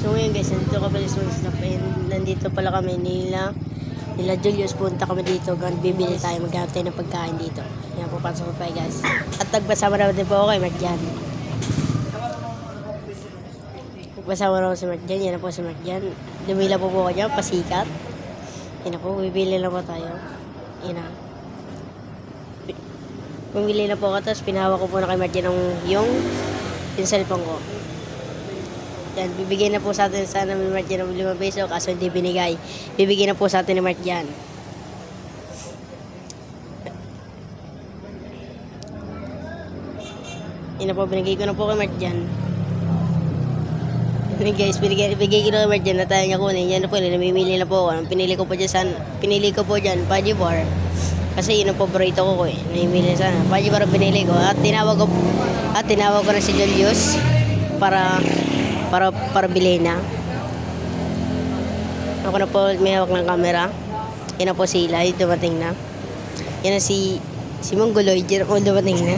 So ngayon guys, nandito kami sa Stop and nandito pala kami nila Julius. Punta kami dito, bibili tayo, maghanap tayo ng pagkain dito. Yan, papasok ko pa guys. At nagbasama naman din po ako kay Marjan. Nagbasama naman si Marjan, yan na po si Marjan. Dumila po ako dyan, pasikat. Yan na po, bibili lang po tayo. Yan na. Bumili na po ako, tapos pinahawa ko po na kay Marjan yung cellphone ko. Yan, bibigyan na po sa atin sana ni Marjan ng 5 peso, kaso hindi binigay. Bibigyan na po sa atin ni Marjan. Yan na po, binigay ko na po kay Marjan. Yan guys, bigay ko na kay Marjan na tayo niya kunin. Yan na po, namimili na po ako. Pinili ko po dyan, Paji Bar. Kasi yun ang paborito ko eh. Namimili sana. Paji Bar pinili ko. At tinawag ko na si Julius para bilhin na. Ako na po may hawak ng camera. Yan na po si Eli, dumating na. Yan na si Mongoloid, yan po dumating na.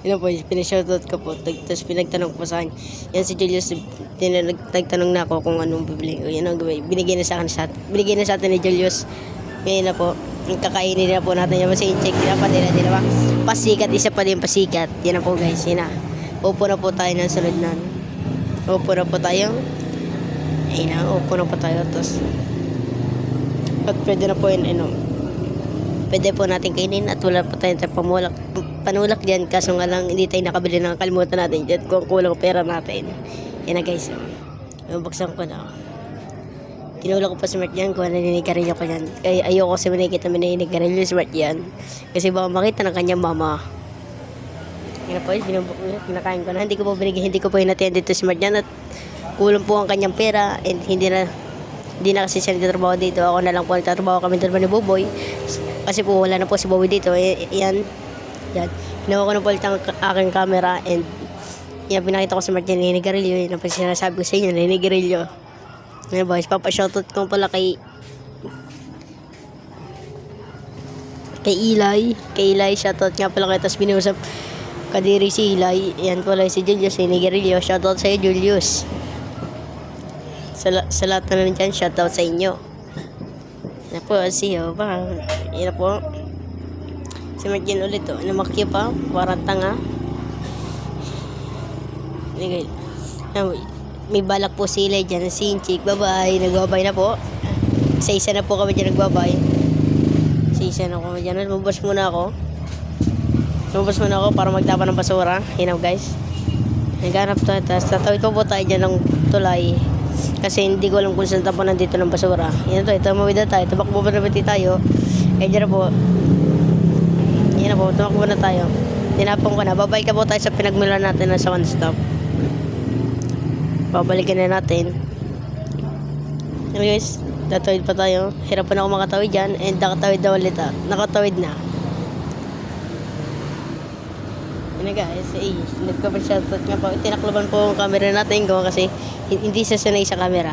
Yan na po, pinashoutout ko po. Tapos pinagtanong ko sa akin. Yan si Julius, nagtanong na ako kung anong bibili ko. Yan ang binigay na sa atin ni Julius. Yan na po, kakainin na po natin yung check nila pa nila, di ba? Pasikat, isa pa din pasikat. Yan na po guys, yan na. Upo na po tayo ng sunod na. Upo na po tayo. Ayun na, upo na po tayo. Tapos, at pwede na po yun, pwede po natin kainin at wala po tayong panulak dyan. Kaso nga lang, hindi tayo nakabili ng kalimutan natin dyan kung kulang pera natin. Yan na guys. Buksan ko na. Tinulak ko pa si Mart dyan kung naninigarilyo ko dyan. Kaya ayoko kasi manikita naninigarilyo si Mart dyan. Kasi baka makita ng kanyang mama. Yan po, pinakain ko na. Hindi ko po hinatihan dito si Marjan at kulang po ang kanyang pera and hindi na kasi siya nagtatrabaho dito. Ako na lang po nagtatrabaho kami dalawa ni Boboy. Kasi po wala na po si Boboy dito. Yan. Ginawa ko na po ulit ang aking camera and yan, pinakita ko si Marjan na hinigarilyo. Yan ang sinasabi ko sa inyo na hinigarilyo. Yan boys, papashoutout ko pala kay Eli. Kay Eli, shoutout nga pala kayo. Tapos binusap kadiri si Eli. Yan pala si Julius, hinigarilyo. Shoutout sa iyo Julius. Sa lahat na nandiyan, shoutout sa inyo. Yan po, see you. Yan po. Si Marjan ulit o. Namakyo pa. Parang tanga. May balak po si Eli dyan. Si Inchik. Bye-bye. Nagbabay na po. Isa-isa na po kami dyan nagbabay. Isa-isa na kami dyan. Lumabas muna ako para magtapa ng basura. Yan guys. Naghanap tayo. Tapos tatawid po tayo dyan ng tulay. Kasi hindi ko alam kung saan tapunan dito ng basura. Yan ito. Tumawid na tayo. Tumakbo na tayo. Dyan na po. Yan na po. Tumakbo na tayo. Tinapong ko na. Babalik ka po tayo sa pinagmula natin na sa one stop. Babalikan na natin. Yan guys. Tatawid pa tayo. Hirapan ako makatawid dyan. And nakatawid na ulit. Nakatawid na. Yan guys, nagka-shoutout nga po. Tinaklaban po ang camera natin ko kasi hindi siya sanay sa camera.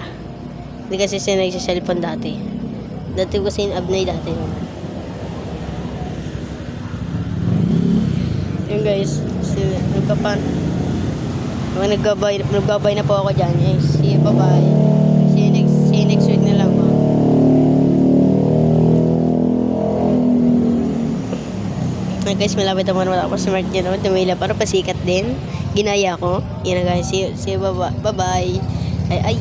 Hindi kasi sanay sa cellphone dati. Dati ko kasi in-abnay dati. Yan guys, nagbabay na po ako dyan. See you, bye-bye. See you next week na lang po. Guys, malapit naman ako sa Mart dyan. Tumila para pasikat din. Ginaya ko. Yan na guys. See you. Bye-bye. Ay,